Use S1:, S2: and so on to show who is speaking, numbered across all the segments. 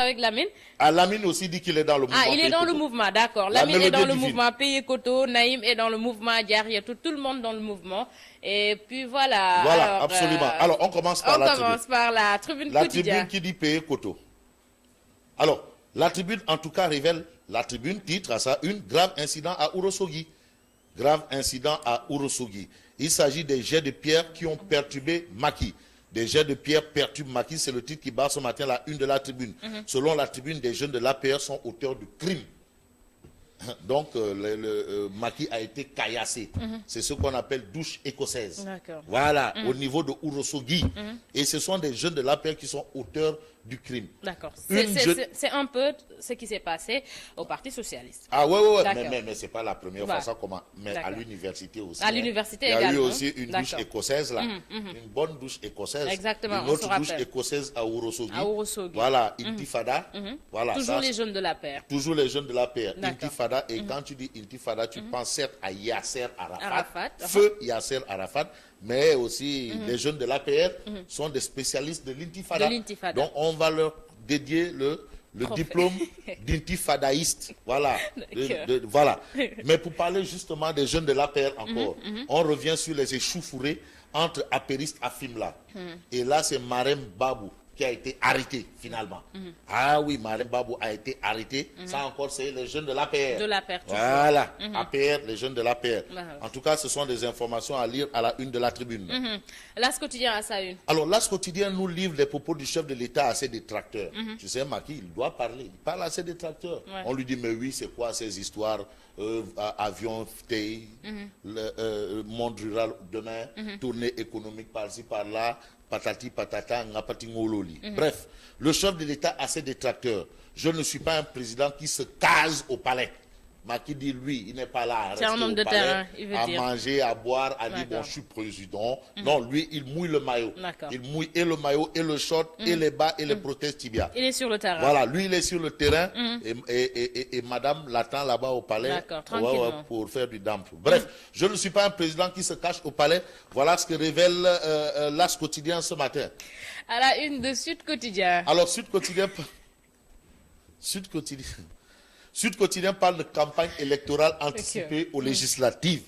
S1: avec Lamine.
S2: Ah, Lamine aussi dit qu'il est dans le mouvement.
S1: Ah, il est dans le mouvement, d'accord. Lamine est dans le mouvement Pays Koto, Naïm est dans le mouvement Diariatou, tout le monde dans le mouvement. Et puis voilà.
S2: Voilà,
S1: alors,
S2: absolument. Alors, on commence par la tribune.
S1: On commence par la tribune
S2: La
S1: quotidienne.
S2: tribune qui dit Pays Koto. Alors, la tribune, en tout cas, révèle, la tribune titre à ça, une grave incident à Ourossogui. Grave incident à Ourossogui. Il s'agit des jets de pierre qui ont perturbé Macky. Des jets de pierre perturbent Macky, c'est le titre qui bat ce matin la une de la tribune. Selon la tribune, des jeunes de l'APR sont auteurs du crime. Donc, Macky a été caillassé. C'est ce qu'on appelle douche écossaise. Voilà, au niveau de Ourossogui. Et ce sont des jeunes de l'APR qui sont auteurs du crime.
S1: D'accord. C'est un peu ce qui s'est passé au Parti Socialiste.
S2: Ah ouais, mais c'est pas la première fois ça commence. Mais à l'université aussi.
S1: À l'université
S2: également. Il y a eu
S1: également.
S2: aussi une douche écossaise là. Une bonne douche écossaise.
S1: Exactement.
S2: Une autre douche écossaise à Ourossogui.
S1: À Ourossogui.
S2: Voilà, Intifada. Voilà,
S1: toujours les jeunes de la paire.
S2: Toujours les jeunes de la paire. Intifada. Et quand tu dis Intifada, tu penses certes à Yasser Arafat. Feu Yasser Arafat. Mais aussi, les jeunes de l'APR sont des spécialistes de l'intifada. Donc, on va leur dédier le diplôme d'intifadaïste. Voilà. Voilà. Mais pour parler justement des jeunes de l'APR encore, on revient sur les échauffourées entre apéristes à Fimela. Et là, c'est Marem Babou qui a été arrêté finalement. Ah oui, Marem Babou a été arrêté. Ça encore, c'est les jeunes de l'APR.
S1: De l'APR.
S2: Voilà, APR, les jeunes de l'APR. En tout cas, ce sont des informations à lire à la une de la tribune.
S1: L'As quotidien à sa une.
S2: Alors, l'As quotidien nous livre les propos du chef de l'État à ses détracteurs. Tu sais, Macky, il doit parler. Il parle à ses détracteurs. On lui dit, mais oui, c'est quoi ces histoires avion TI, monde rural demain, tournée économique par-ci, par-là, patati patata, ngapati ngololi. Bref, le chef de l'État a ses détracteurs. Je ne suis pas un président qui se case au palais. Macky dit, lui, il n'est pas là à rester au palais, à manger, à boire, à dire, bon, je suis président. Non, lui, il mouille le maillot. Il mouille et le maillot, et le short, et les bas, et les prothèses tibia.
S1: Il est sur le terrain.
S2: Voilà, lui, il est sur le terrain, et madame l'attend là-bas au palais pour faire du damp. Bref, je ne suis pas un président qui se cache au palais. Voilà ce que révèle l'As quotidien ce matin.
S1: À la une de Sud Quotidien.
S2: Alors, Sud Quotidien parle de campagne électorale anticipée aux législatives.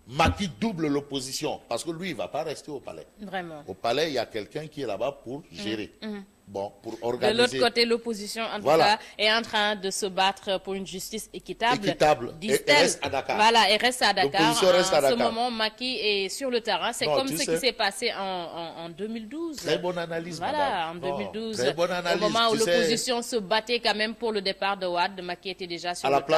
S2: Macky double l'opposition, parce que lui, il ne va pas rester au palais.
S1: Vraiment.
S2: Au palais, il y a quelqu'un qui est là-bas pour gérer. Bon, pour organiser.
S1: De l'autre côté, l'opposition, en tout cas, est en train de se battre pour une justice équitable.
S2: Et reste à Dakar.
S1: Voilà, et reste à Dakar.
S2: L'opposition reste à Dakar.
S1: En ce moment, Macky est sur le terrain. C'est comme ce qui s'est passé en 2012.
S2: Très bonne analyse,
S1: voilà,
S2: madame.
S1: en 2012.
S2: Très bonne analyse,
S1: au moment où l'opposition se battait quand même pour le départ de Wade, Macky était déjà sur le terrain.
S2: À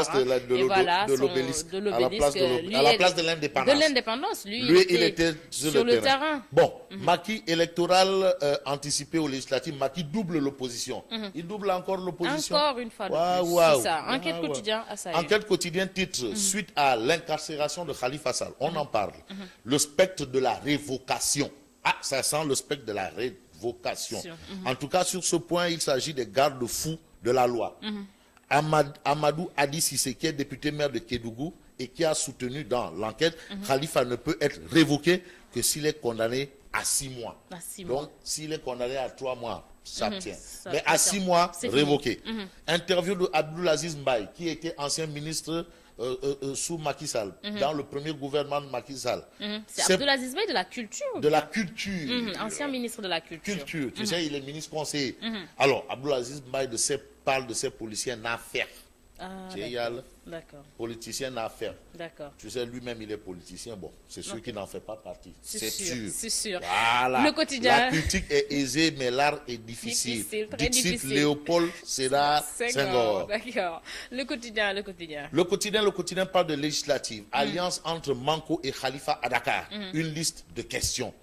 S2: la place de l'indépendance.
S1: De l'indépendance, lui
S2: il était sur le terrain. Bon, Macky électoral anticipé aux législatives, Macky double l'opposition. Il double encore l'opposition.
S1: Encore une fois de plus. C'est ça. Enquête quotidien à ça.
S2: Enquête quotidien titre suite à l'incarcération de Khalifa Sall. On en parle. Le spectre de la révocation. Ah, ça sent le spectre de la révocation. En tout cas, sur ce point, il s'agit des garde-fous de la loi. Amadou Adi Sissé, qui est député maire de Kédougou et qui a soutenu dans l'enquête, Khalifa ne peut être révoqué que s'il est condamné à 6 mois. Donc, s'il est condamné à 3 mois, ça tient. Mais à 6 mois, révoqué. Interview de Abdoulaziz Mbaye, qui était ancien ministre sous Macky Sall, dans le premier gouvernement de Macky Sall.
S1: C'est Abdoulaziz Mbaye de la culture.
S2: De la culture.
S1: Ancien ministre de la culture.
S2: Tu sais, il est ministre conseiller. Alors, Abdoulaziz Mbaye parle de ses policiers n'affaires.
S1: D'accord.
S2: Politicien n'affaires.
S1: D'accord.
S2: Tu sais, lui-même, il est politicien. Bon, c'est sûr qu'il n'en fait pas partie. C'est sûr.
S1: C'est sûr.
S2: Voilà.
S1: Le quotidien.
S2: La critique est aisée, mais l'art est difficile.
S1: Très difficile.
S2: Léopold Sédar Senghor.
S1: D'accord. Le quotidien.
S2: Le quotidien parle de législative. Alliance entre Manko et Khalifa à Dakar. Une liste de questions.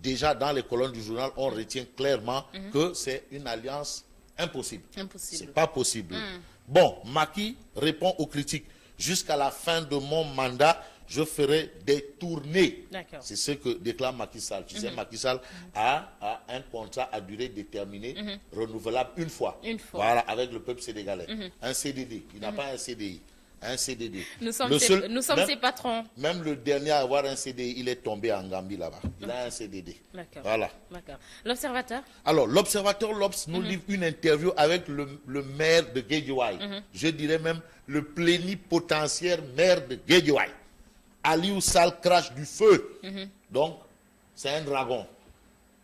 S2: Déjà, dans les colonnes du journal, on retient clairement que c'est une alliance impossible. C'est pas possible. Bon, Macky répond aux critiques. Jusqu'à la fin de mon mandat, je ferai des tournées. C'est ce que déclare Macky Sall. Tu sais, Macky Sall a un contrat à durée déterminée, renouvelable une fois. Voilà, avec le peuple sénégalais. Un CDD. Il n'a pas un CDI. Un CDD.
S1: Nous sommes ses patrons.
S2: Même le dernier à avoir un CDD, il est tombé en Gambie là-bas. Il a un CDD.
S1: D'accord.
S2: Voilà.
S1: D'accord. L'observateur?
S2: Alors, l'observateur l'Obs nous livre une interview avec le maire de Guédiawaye. Je dirais même le plénipotentiaire maire de Guédiawaye. Aliou Sall crache du feu. Donc, c'est un dragon.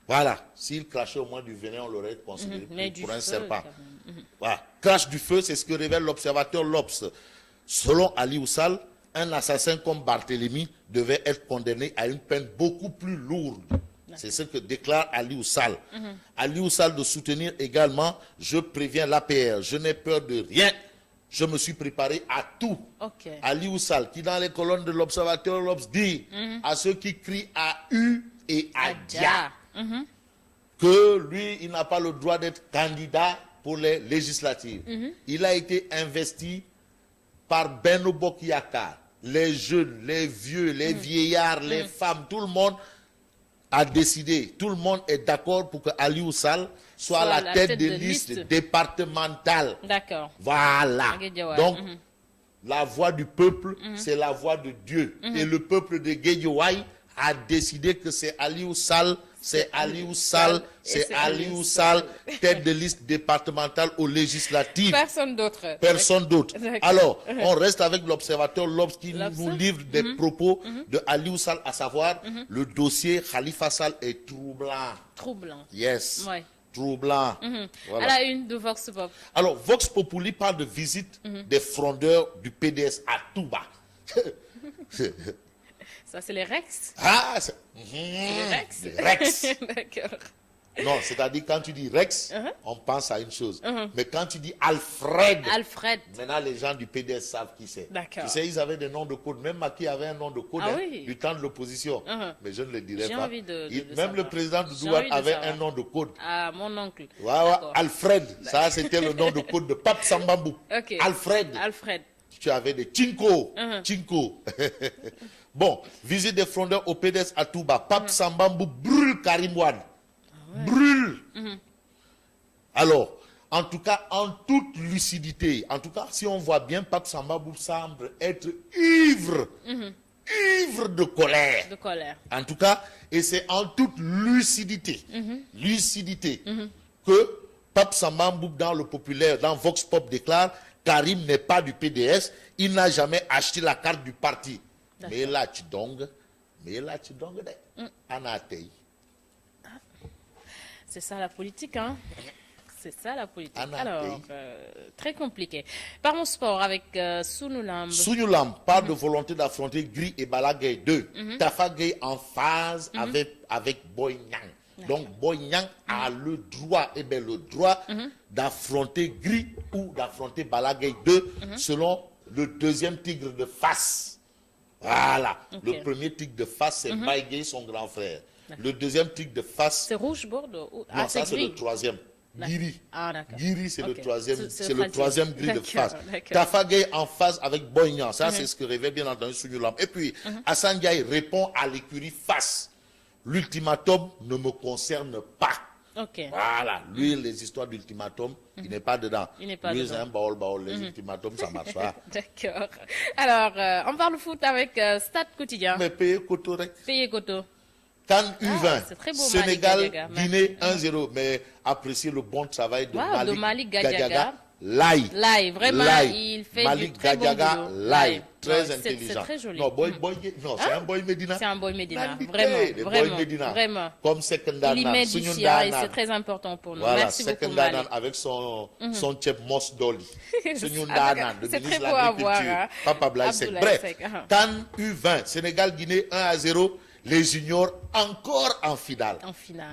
S2: Voilà. S'il crachait au moins du venin, on l'aurait considéré pour un serpent. Voilà. Crache du feu, c'est ce que révèle l'observateur l'Obs. Selon Aliou Sall, un assassin comme Barthélemy devait être condamné à une peine beaucoup plus lourde. C'est ce que déclare Aliou Sall. Aliou Sall de soutenir également, je préviens l'APR, je n'ai peur de rien. Je me suis préparé à tout. Aliou Sall, qui dans les colonnes de l'observateur l'Obs dit à ceux qui crient à U et à Dia que lui, il n'a pas le droit d'être candidat pour les législatives. Il a été investi par Benno Bokk Yakaar. Les jeunes, les vieux, les vieillards, les femmes, tout le monde a décidé, tout le monde est d'accord pour que Aliou Sall soit la tête de liste départementale.
S1: D'accord.
S2: Voilà. Donc, la voix du peuple, c'est la voix de Dieu. Et le peuple de Guédiawaye a décidé que c'est Aliou Sall, c'est Aliou Sall, c'est Aliou Sall, tête de liste départementale aux législatives.
S1: Personne d'autre.
S2: Personne d'autre. Alors, on reste avec l'observateur l'Obs qui nous livre des propos de Aliou Sall, à savoir le dossier Khalifa Sall est troublant.
S1: Troublant.
S2: Yes.
S1: Ouais.
S2: Troublant.
S1: Voilà. À la une de Vox Pop.
S2: Alors, Vox Populi parle de visite des frondeurs du PDS à Touba.
S1: Ça, c'est les Rex?
S2: Ah, c'est
S1: les Rex?
S2: Les Rex.
S1: D'accord.
S2: Non, c'est-à-dire quand tu dis Rex, on pense à une chose. Mais quand tu dis Alfred, maintenant les gens du PDS savent qui c'est.
S1: D'accord.
S2: Tu sais, ils avaient des noms de code. Même Macky avait un nom de code du temps de l'opposition. Mais je ne le dirai pas. Même le président de Douane avait un nom de code.
S1: Ah, mon oncle.
S2: Voilà, Alfred. Ça, c'était le nom de code de Pape Sambambou. Alfred. Tu avais des Chinko. Chinko. Bon, visite des frondeurs au PDS à Touba. Pape Sambambou brûle Karim Wade. Brûle. Alors, en tout cas, en toute lucidité, en tout cas, si on voit bien, Pape Sambambou semble être ivre. Ivre de colère.
S1: De colère.
S2: En tout cas, et c'est en toute lucidité, que Pape Sambambou, dans le populaire, dans Vox Pop, déclare Karim n'est pas du PDS, il n'a jamais acheté la carte du parti. Mais là, tu donges, Anatei.
S1: C'est ça la politique, hein? C'est ça la politique. Alors, très compliqué. Parlons sport avec Sunulam.
S2: Sunulam parle de volonté d'affronter Gris et Balagay 2. Tafa Gueye en phase avec Boy Niang. Donc Boy Niang a le droit, d'affronter Gris ou d'affronter Balagay 2 selon le deuxième tigre de face. Voilà. Le premier tigre de face, c'est Baye, son grand frère. Le deuxième tigre de face...
S1: C'est rouge, bordeaux?
S2: Non, ça c'est le troisième. Giri. Giri, c'est le troisième. C'est le troisième gris de face. Tafa Gueye en face avec Boignan. Ça, c'est ce que révèle bien entendu Sunulam. Et puis, Hassan Diaye répond à l'écurie face. L'ultimatum ne me concerne pas. Voilà. Lui, les histoires d'ultimatum, il n'est pas dedans. Lui, c'est un baol. Les ultimatums, ça marche pas.
S1: D'accord. Alors, on parle foot avec Stade Quotidien.
S2: Mais payer Koto.
S1: Payer Koto.
S2: Cannes U20,
S1: beau,
S2: Sénégal, Guinée 1-0. Mais appréciez le bon travail de Malik Gadiaga. Live,
S1: vraiment, il fait
S2: Malik
S1: du très
S2: Gadiaga,
S1: bon boulot.
S2: live, très intelligent.
S1: C'est très joli.
S2: Non, c'est un boy Medina.
S1: C'est un boy Medina,
S2: vraiment.
S1: Vraiment.
S2: Comme Sekendanan.
S1: Il y met du sien et c'est très important pour nous.
S2: Voilà,
S1: merci beaucoup,
S2: Sekendanan avec son chef Mos Dolly. Sekendanan, de ministre de l'Agriculture. Papa Blaise. Bref, Cannes U20, Sénégal, Guinée 1-0. Les juniors encore en finale.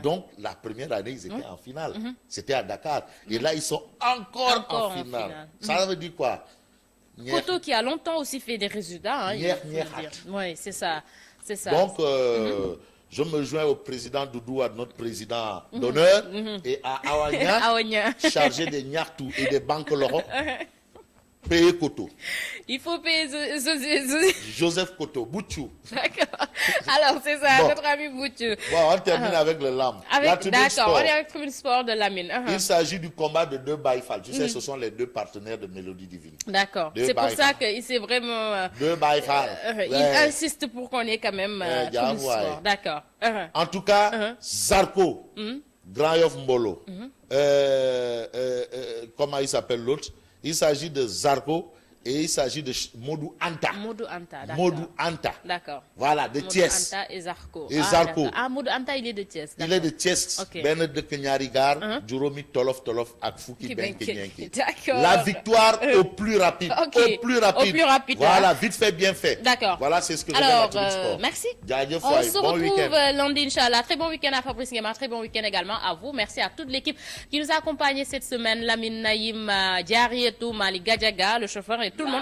S2: Donc, la première année, ils étaient en finale. C'était à Dakar. Et là, ils sont encore en finale. Ça veut dire quoi?
S1: Koto qui a longtemps aussi fait des résultats. Oui, c'est ça.
S2: Donc, je me joins au président Doudou, à notre président d'honneur, et à Awanya, chargé des Nyartou et des banques Loro. payer Koto.
S1: Il faut payer
S2: Joseph Koto, Boutchou.
S1: D'accord. Alors, c'est ça,
S2: Bon.
S1: notre ami Boutchou.
S2: Bon, on termine avec le LAM. La tribune
S1: D'accord,
S2: sport.
S1: on est avec le sport de Lamine.
S2: Il s'agit du combat de deux Baïfal. Tu sais, ce sont les deux partenaires de Mélodie Divine.
S1: D'accord.
S2: Deux
S1: C'est pour
S2: Baïfal.
S1: ça qu'il s'est vraiment...
S2: Deux Baïfal.
S1: Il insiste pour qu'on ait quand même tout le sport. D'accord.
S2: En tout cas, Zarko, Grand Yoff Mbolo, comment il s'appelle l'autre? Il s'agit de Zarko et il s'agit de Modou Anta.
S1: Modou Anta, d'accord.
S2: Modou Anta.
S1: D'accord.
S2: Voilà, de Thiès.
S1: Modou Anta et Zarko.
S2: Et Zarko.
S1: Ah, Modou Anta, il est de Thiès.
S2: Il est de Thiès.
S1: Ok.
S2: Ben de Kenyarigar, Juromi Tolof Tolof, ak Fouki Ben Kenyenki.
S1: D'accord.
S2: La victoire au plus rapide.
S1: Ok.
S2: Au plus rapide.
S1: Au plus rapide,
S2: Voilà,
S1: hein.
S2: vite fait, bien fait.
S1: D'accord.
S2: Voilà, c'est ce que je veux
S1: Alors,
S2: dire sport.
S1: merci.
S2: Jaajëf
S1: On
S2: waay,
S1: se
S2: bon
S1: retrouve
S2: week-end.
S1: lundi, Inch'Allah. Très bon week-end à Fabrice Nguema, très bon week-end également à vous. Merci à toute l'équipe qui nous a accompagnés cette semaine. Lamine Naïm, Diarietou, Mali Gadjaga, le chauffeur et tout le monde.